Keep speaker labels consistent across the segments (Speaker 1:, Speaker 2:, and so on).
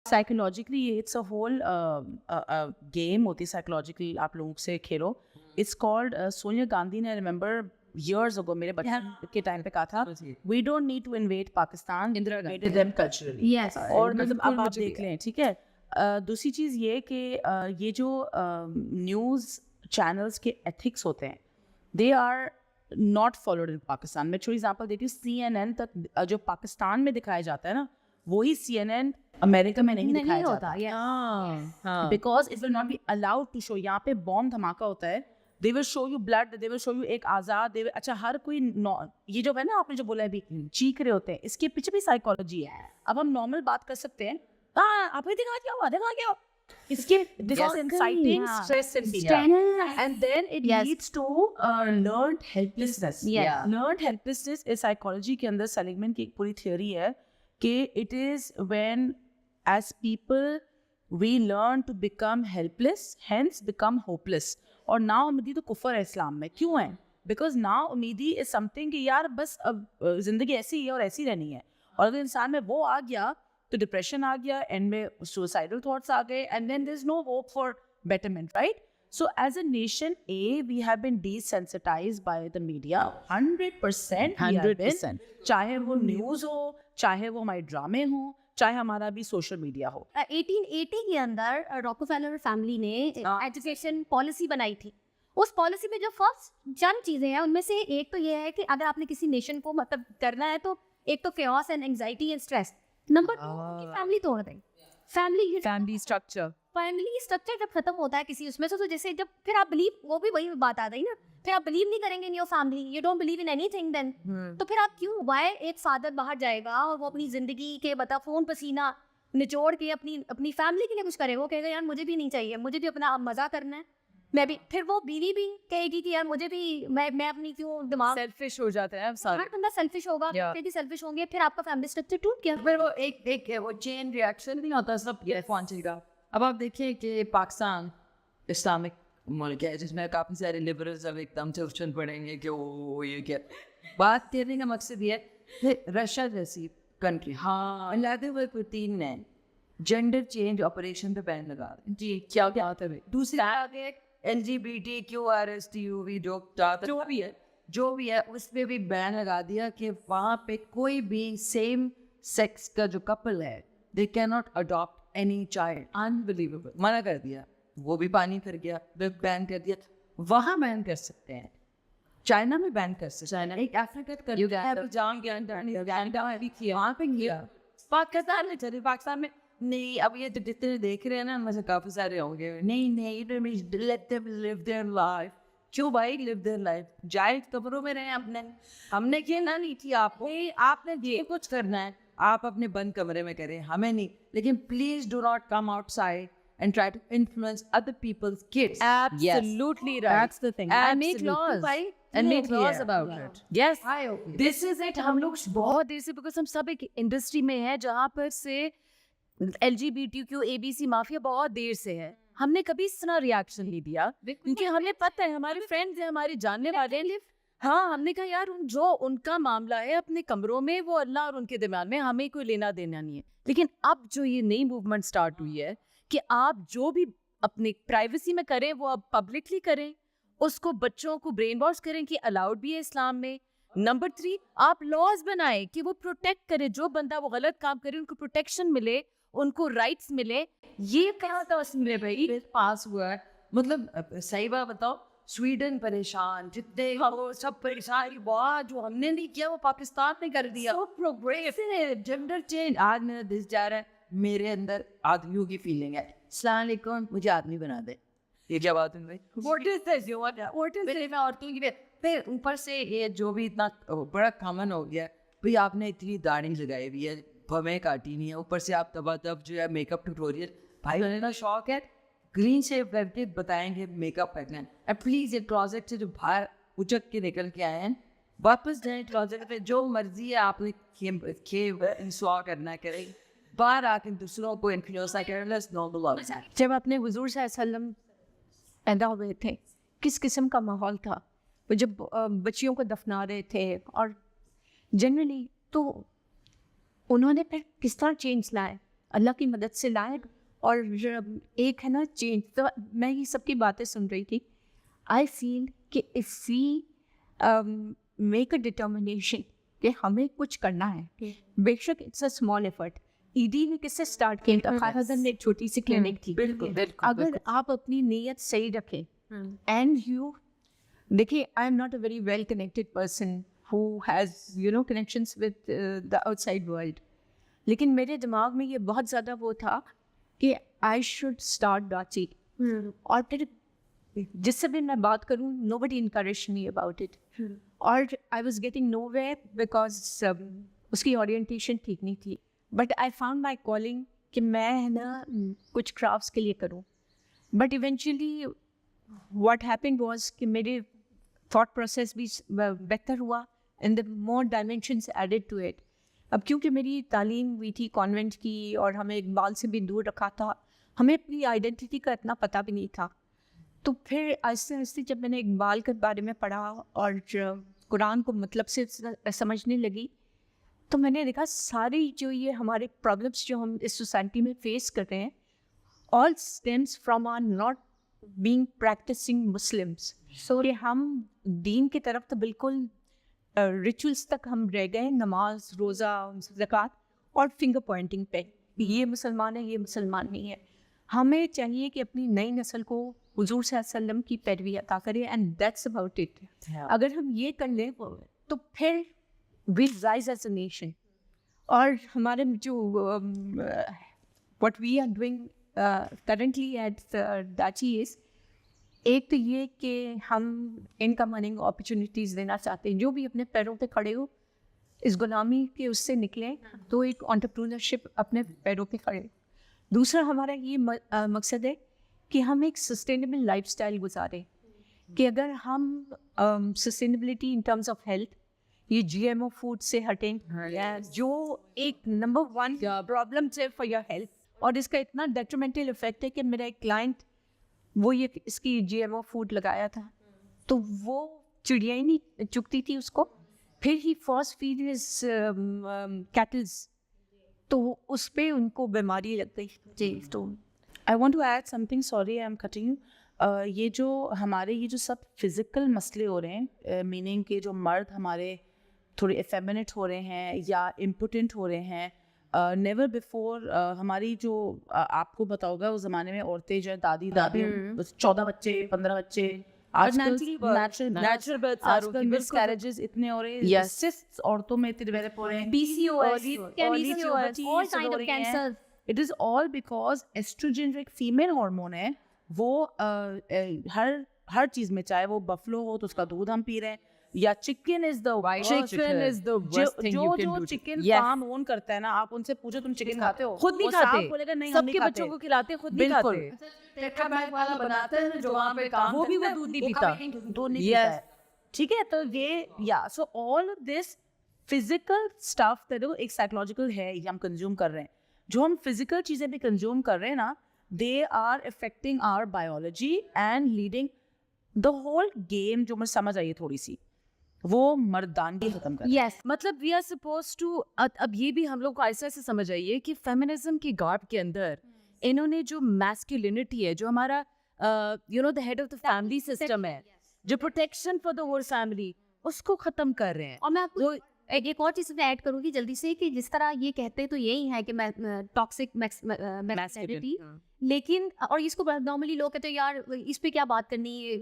Speaker 1: psychologically it's a whole game ہوتی ہے psychological, آپ لوگوں سے کھیلو. It's called سونیا گاندھی نے remember years ago میرے بچپن کے ٹائم پہ کہا تھا we don't need to invade Pakistan, invade them culturally.
Speaker 2: Yes.
Speaker 1: اور مطلب اب آپ دیکھ لیں, ٹھیک ہے. دوسری چیز یہ کہ یہ جو نیوز چینلس کے ایتھکس ہوتے ہیں they are not followed in Pakistan. میں چھوٹی ایگزامپل دیتی ہوں, CNN تک جو پاکستان میں دکھایا جاتا ہے نا, وہی CNN امریکہ میں نہیں دکھایا جاتا, because it will not be allowed to show. یہاں پہ بوم دھماکہ ہوتا ہے, they will show you blood, they will show you ایک آزاد, اچھا ہر کوئی یہ جو ہے نا آپ نے جو بولا ہے ابھی چیخ رہے ہوتے ہیں, اس کے پیچھے بھی سائیکالوجی ہے. اب ہم نارمل بات کر سکتے ہیں, آپ نے دکھا کیا ہوا, دکھا کیا اس کے this is inciting stress in people, and then it leads to learned helplessness. Learned helplessness is psychology کے اندر Seligman کی ایک پوری تھیوری ہے کہ it is when as people we learn to become helpless, hence become hopeless. اور نا امیدی تو کفر ہے اسلام میں. کیوں ہے؟ بیکاز نا امیدی از سم تھنگ کہ یار بس اب زندگی ایسی ہے اور ایسی رہنی ہے, اور اگر انسان میں وہ آ گیا تو ڈپریشن آ گیا, اینڈ میں سوسائڈل تھاٹس آ گئے, and then there is no hope for betterment, right. So as a nation, we have been desensitized by the media 100%. 100%. چاہے وہ نیوز ہو, چاہے وہ ہمارے ڈرامے ہوں, چاہے ہمارا بھی سوشل میڈیا ہو.
Speaker 2: 1880 کے اندر راکفیلر فیملی نے ایجوکیشن پالیسی بنائی تھی. اس پالیسی میں جو فرسٹ چند چیزیں ہیں ان میں سے ایک تو یہ ہے کہ اگر آپ نے کسی نیشن کو مطلب کرنا ہے تو ایک تو chaos and anxiety and stress. Number 2 family توڑ دیں. فیملی اسٹرکچر جب ختم ہوتا ہے کسی اس میں سے, تو جیسے جب پھر آپ بلیو, وہ بھی وہی بات آ گئی نا, پھر آپ بلیو نہیں کریں گے in your family, you don't believe in anything then, تو پھر آپ کیوں وائے ایک فادر باہر جائے گا اور وہ اپنی زندگی کے خون پسینہ نچوڑ کے اپنی فیملی کے لیے کچھ کرے, وہ کہے گا یار مجھے بھی نہیں چاہیے, مجھے بھی اپنا مزہ کرنا ہے, میں بھی. پھر وہ بیوی بھی کہے گی کہ یار مجھے بھی, میں اپنی کیوں دماغ
Speaker 3: سیلفش ہو جاتا ہے,
Speaker 2: ہر بندہ سیلفش ہوگا, پھر بھی سیلفش ہوں گے, پھر آپ کا فیملی اسٹرکچر ٹوٹ گیا.
Speaker 3: پھر وہ ایک وہ چین ریئیکشن نہیں ہوتا, سب یہ پہنچے گا. اب آپ دیکھیں کہ پاکستان اسلامک ملک ہے جس میں کافی سارے لبرلز اب ایک دم سے اچھل پڑیں گے کہ وہ یہ کیا. بات کرنے کا مقصد یہ ہے رشیا جیسی کنٹری, ہاں علیحدہ ہوئے پوتین نے جینڈر چینج آپریشن پہ بین لگا دیا. جی کیا ہوتا ہے. دوسری آگے LGBTQRSTUV جو بھی ہے اس پہ بھی بین لگا دیا کہ وہاں پہ کوئی بھی سیم سیکس کا جو کپل ہے they cannot adopt any child. Unbelievable. منع کر دیا. وہ بھی پانی پھر گیا, بین کر دیا. وہاں بین کر سکتے ہیں, چائنا میں بین کر سکتے ہیں, ایک افریقہ وہاں پہ کیا, پاکستان میں چلے, پاکستان میں نہیں. اب یہ جتنے دیکھ رہے ہیں نا, مجھے کافی سارے ہوں گے, نہیں let them live their life. کیوں بھائی live their life, جائے قبروں میں رہے. ہم نے کہنا نہیں تھی آپ نے یہ کچھ کرنا ہے آپ اپنے بند کمرے میں کریں, ہمیں نہیں. لیکن please do not come out side and try to influence other people's kids.
Speaker 1: Absolutely right.
Speaker 3: That's the thing.
Speaker 1: And make laws.
Speaker 3: And make laws about it.
Speaker 1: Yes.
Speaker 3: This is it. ہم لوگ
Speaker 1: بہت دیر سے, because ہم سب ایک industry میں ہیں جہاں پر سے LGBTQ ABC مافیا بہت دیر سے ہے. ہم نے کبھی اس طرح ریاکشن نہیں دیا کیونکہ ہمیں پتہ ہے ہمارے فرینڈز ہیں, ہمارے جاننے والے ہیں. ہاں ہم نے کہا یار جو ان کا معاملہ ہے اپنے کمروں میں, وہ اللہ اور ان کے درمیان میں, ہمیں کوئی لینا دینا نہیں ہے. لیکن اب جو یہ نئی موومنٹ اسٹارٹ ہوئی ہے کہ آپ جو بھی اپنی پرائیویسی میں کریں وہ آپ پبلکلی کریں, اس کو بچوں کو برین واش کریں کہ الاؤڈ بھی ہے اسلام میں. نمبر 3 آپ لاز بنائیں کہ وہ پروٹیکٹ کرے, جو بندہ وہ غلط کام کرے ان کو پروٹیکشن ملے, ان کو رائٹس ملے. یہ کہاں تھا اس میں بھائی
Speaker 3: پاس ہوا ہے. مطلب صحیح بات بتاؤ, سویڈن پریشان, جتنے وہ سب پریشان, بات جو ہم نے نہیں کیا وہ پاکستان نے کر دیا. جینڈر چینج, آج میرا دل جا رہا ہے, میرے اندر آدمیوں کی فیلنگ ہے, السلام علیکم مجھے آدمی بنا دے. یہ کیا بات ہے بھائی, میں عورتوں کی. پھر اوپر سے یہ جو بھی اتنا بڑا کامن ہو گیا بھائی, آپ نے اتنی داڑھی لگائی ہوئی ہے, بھویں کاٹی نہیں ہے, اوپر سے آپ تب جو ہے میک اپ ٹیوٹوریل, بھائی انہیں نا شوق ہے گرین شیپ کر کے بتائیں گے میک اپ کرنا ہے. پلیز یہ کلوزٹ سے جو باہر اچک کے نکل کے آئے ہیں واپس جائیں کلوزٹ پہ, جو مرضی ہے آپ نے انسٹال کرنا کریں, باہر آ کے دوسروں کو انفلوئنس نہ کریں. Let's normal.
Speaker 4: جب اپنے حضور صلی اللہ علیہ وسلم پیدا ہوئے تھے کس قسم کا ماحول تھا, وہ جب بچیوں کو دفنا رہے تھے, اور جنرلی تو انہوں نے پھر کس طرح چینج لائے. اللہ کی مدد سے لائے. اور ایک ہے نا چینج. تو میں یہ سب کی باتیں سن رہی تھی. آئی فیل کہ if we make a determination کہ ہمیں کچھ کرنا ہے, بے شک اٹس اے اسمال ایفرٹ. ایڈی نے کس سے اسٹارٹ کیا تھا؟ خیر حسن نے ایک چھوٹی سی کلینک تھی. اگر آپ اپنی نیت صحیح رکھیں اینڈ یو دیکھیے, I am not a very well connected person who has connections with the outside world, لیکن میرے دماغ میں یہ بہت زیادہ وہ تھا کہ I should start Dachi. اور پھر جس سے بھی میں بات کروں nobody encouraged me about it. اور I was getting nowhere because اس کی orientation ٹھیک نہیں تھی. But I found my calling کہ میں نا کچھ crafts کے لیے کروں. But eventually what happened was کہ میرے thought process بھی بہتر ہوا and the more dimensions added to it. اب کیونکہ میری تعلیم ہوئی تھی کانوینٹ کی اور ہمیں اقبال سے بھی دور رکھا تھا, ہمیں اپنی آئیڈینٹی کا اتنا پتہ بھی نہیں تھا. تو پھر آہستہ آہستہ جب میں نے اقبال کے بارے میں پڑھا اور قرآن کو مطلب سے سمجھنے لگی, تو میں نے دیکھا ساری جو یہ ہمارے پرابلمس جو ہم اس سوسائٹی میں فیس کر رہے ہیں all stems from our not being practicing Muslims. So کہ ہم دین کی طرف تو بالکل ریچولس تک ہم رہ گئے, نماز, روزہ, زکوٰۃ اور فنگر پوائنٹنگ پہ, یہ مسلمان ہے, یہ مسلمان نہیں ہے. ہمیں چاہیے کہ اپنی نئی نسل کو حضور صلی اللہ علیہ وسلم کی پیروی عطا کرے اینڈ دیٹس اباؤٹ اٹ. اگر ہم یہ کر لیں تو پھر we rise as a nation. اور ہمارے جو what we are doing currently at ڈاچی از, ایک تو یہ کہ ہم انکم ارننگ اپرچونیٹیز دینا چاہتے ہیں, جو بھی اپنے پیروں پہ کھڑے ہو, اس غلامی کے اس سے نکلیں تو ایک انٹرپرونرشپ اپنے پیروں پہ کھڑے. دوسرا ہمارا یہ مقصد ہے کہ ہم ایک سسٹینیبل لائف اسٹائل گزاریں, کہ اگر ہم sustainability in terms of health, یہ جی ایم او فوڈ سے ہٹیں جو ایک نمبر 1 پرابلم ہے فار یور ہیلتھ, اور اس کا اتنا ڈیٹرمنٹل افیکٹ ہے کہ میرا ایک کلائنٹ وہ یہ اس کی جی ایم او فوڈ لگایا تھا تو وہ چڑیا ہی نہیں چگتی تھی اس کو, پھر ہی فاسٹ فیڈ ہز کیٹلز, تو اس پہ ان کو بیماری لگ گئی. جی تو
Speaker 1: I want to add something, sorry I am cutting you. یہ جو ہمارے یہ جو سب فزیکل مسئلے ہو رہے ہیں, میننگ کہ جو مرد ہمارے تھوڑے ایفیمنٹ ہو رہے ہیں یا امپوٹنٹ ہو رہے ہیں, نیور بیفور ہماری جو آپ کو بتاؤ گا اس زمانے میں عورتیں جو دادی 14 بچے 15 بچے, آج کل مس کیریجز اتنے ہو رہے ہیں, سسٹ عورتوں میں اتنے ڈیولپ ہو رہے ہیں, it is all because estrogen جو ایک فیمیل ہارمون ہے وہ ہر چیز میں, چاہے وہ بفلو ہو تو اس کا دودھ ہم پی رہے ہیں, یا چکن از دا جو چکن فارم اون کرتا ہے نا, آپ ان سے پوچھو تم چکن کھاتے ہو,
Speaker 3: خود نہیں کھاتے,
Speaker 1: بولے گا نہیں,
Speaker 3: سب کے بچوں کو کھلاتے, خود نہیں کھاتے. وہ بھی وہ دودھ نہیں پیتا,
Speaker 1: دودھ نہیں پیتا ہے, ٹھیک ہے. تو یہ یا سو آل دس فزیکل اسٹف دیکھو ایک سائیکولوجیکل ہے یہ ہم کنزیوم کر رہے ہیں, جو ہم فزیکل چیزیں بھی کنزیوم کر رہے ہیں نا, they are affecting our biology and leading the whole game. جو مجھے سمجھ آئی ہے تھوڑی سی, وہ مردانگی ختم کر.
Speaker 3: یس, مطلب وی آر سپوز ٹو, اب یہ بھی ہم لوگ کو ایسا ایسے سمجھ آئیے کہ فیمنزم کی گارب کے اندر انہوں نے جو میسکولینٹی ہے, جو ہمارا you know the head of the family system ہے, جو protection for the whole family, اس کو ختم کر رہے ہیں.
Speaker 2: اور میں آپ کو ایک اور چیز میں ایڈ کروں گی جلدی سے, کہ جس طرح یہ کہتے تو یہی ہے کہ ٹاکسک میسکولینٹی, لیکن اور اس کو نارملی لوگ کہتے ہیں یار اس پہ کیا بات کرنی.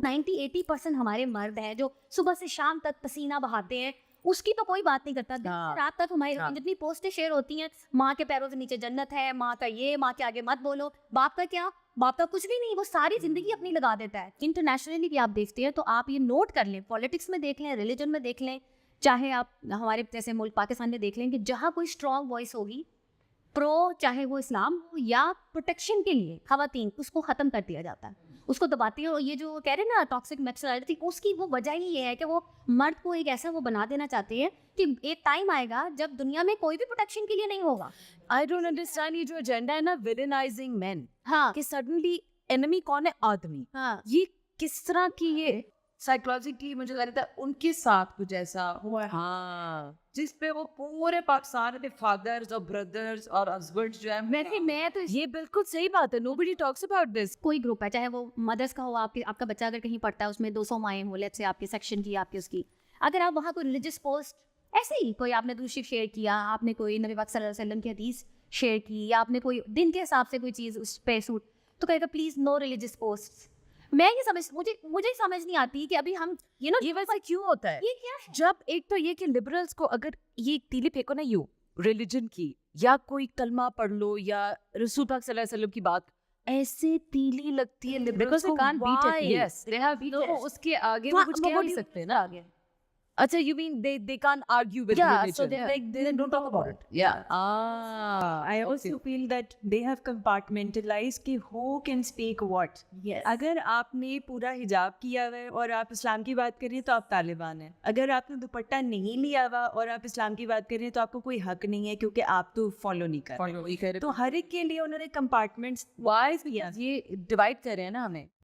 Speaker 2: 90-80% ہمارے مرد ہیں جو صبح سے شام تک پسینہ بہاتے ہیں, اس کی تو کوئی بات نہیں کرتا. رات تک ہماری جتنی پوسٹیں شیئر ہوتی ہیں, ماں کے پیروں سے نیچے جنت ہے, ماں کا یہ, ماں کے آگے مت بولو, باپ کا کیا, باپ کا کچھ بھی نہیں, وہ ساری زندگی اپنی لگا دیتا ہے. انٹرنیشنلی بھی آپ دیکھتے ہیں تو آپ یہ نوٹ کر لیں, پالیٹکس میں دیکھ لیں, ریلیجن میں دیکھ لیں, چاہے آپ ہمارے جیسے ملک پاکستان میں دیکھ لیں, کہ جہاں کوئی اسٹرانگ وائس ہوگی پرو, چاہے وہ اسلام ہو یا پروٹیکشن کے لیے خواتین, اس کو ختم کر دیا جاتا ہے, اس کو دباتی ہے. اور یہ جو کہہ رہے ہیں نا ٹاکسک میسکولینٹی, اس کی وہ وجہ ہی یہ ہے کہ وہ مرد کو ایک ایسا وہ بنا دینا چاہتے ہیں کہ ایک ٹائم آئے گا جب دنیا میں کوئی بھی پروٹیکشن کے لیے نہیں ہوگا.
Speaker 3: آئی ڈونٹ انڈرسٹینڈ یہ جو ایجنڈا ہے نا, ویلنائزنگ مین,
Speaker 2: ہاں
Speaker 3: کہ سڈنلی انمی کون ہے, آدمی.
Speaker 2: ہاں
Speaker 3: یہ کس طرح کی یہ سائیکولوجیکلی مجھے لگتا ہے ان کے ساتھ کچھ ایسا ہوا ہے
Speaker 4: ہاں
Speaker 3: جس پہ وہ پورے پاکستان کے فادرز اور بردرز اور ہسبینڈ جو ہے
Speaker 2: میں تو
Speaker 4: یہ بالکل صحیح بات ہے. nobody talks about this.
Speaker 2: کوئی گروپ ہے چاہے وہ مدرس کا ہو, آپ کا بچہ اگر کہیں پڑھتا ہے اس میں 200 مائیں ہوں, لیٹس سے آپ کے سیکشن کی, آپ کی اس کی, اگر آپ وہاں کوئی ریلیجس پوسٹ ایسے ہی کوئی آپ نے دوسری شیئر کیا, آپ نے کوئی نبی پاک صلی اللہ علیہ وسلم کی حدیث شیئر کی, یا آپ نے کوئی دن کے حساب سے کوئی چیز اس پہ سوٹ, تو کہے گا پلیز نو ریلیجس پوسٹ. میں یہ سمجھ مجھے سمجھ نہیں آتی کہ ابھی ہم
Speaker 4: یہ ویسے کیوں ہوتا ہے؟
Speaker 2: یہ کیا ہے؟
Speaker 4: جب ایک تو یہ کہ لبرلس کو اگر یہ تیلی پھینکو نا یوں ریلیجن کی, یا کوئی کلمہ پڑھ لو, یا رسول پاک صلی اللہ علیہ وسلم کی بات, ایسے تیلی لگتی ہے liberals کو. Yes, they have beat it. اس کے آگے وہ کچھ کہہ نہیں سکتے نا. اچھا, you mean they can't argue with religion?
Speaker 1: so they're like they don't talk about it.
Speaker 5: I also feel that they have compartmentalized کہ who can speak what. اگر آپ نے پورا حجاب کیا ہوا ہے اور آپ اسلام کی بات کر رہی ہیں تو آپ طالبان ہیں. اگر آپ نے دوپٹہ نہیں لیا ہوا اور آپ اسلام کی بات کر رہی ہیں تو آپ کو کوئی حق نہیں ہے, کیونکہ آپ تو فالو نہیں کر رہے. تو ہر ایک کے لیے انہوں نے کمپارٹمنٹس
Speaker 4: یہ ڈیوائڈ کر رہے ہیں نا ہمیں.